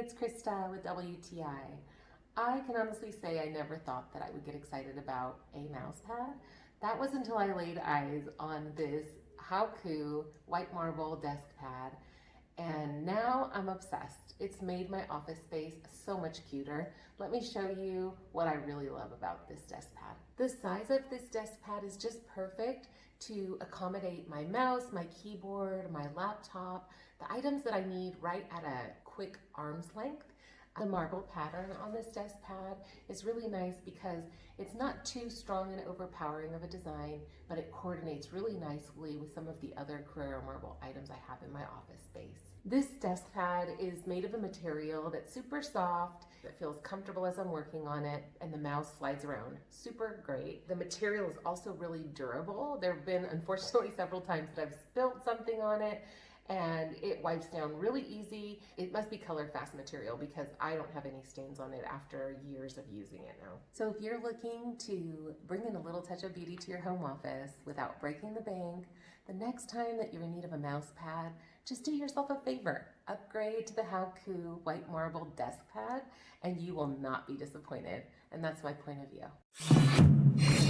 it's Krista with WTI. I can honestly say I never thought that I would get excited about a mouse pad. That was until I laid eyes on this HAOCOO white marble desk pad, and now I'm obsessed. It's made my office space so much cuter. Let me show you what I really love about this desk pad. The size of this desk pad is just perfect to accommodate my mouse, my keyboard, my laptop, the items that I need right at a quick arm's length. The marble pattern on this desk pad is really nice because it's not too strong and overpowering of a design, but it coordinates really nicely with some of the other Carrera marble items I have in my office space. This desk pad is made of a material that's super soft, that feels comfortable as I'm working on it, and the mouse slides around super great. The material is also really durable. There have been, unfortunately, several times that I've spilled something on it, and it wipes down really easy. It must be color fast material because I don't have any stains on it after years of using it now. So if you're looking to bring in a little touch of beauty to your home office without breaking the bank, the next time that you're in need of a mouse pad, just do yourself a favor. Upgrade to the HAOCOO white marble desk pad and you will not be disappointed. And that's my point of view.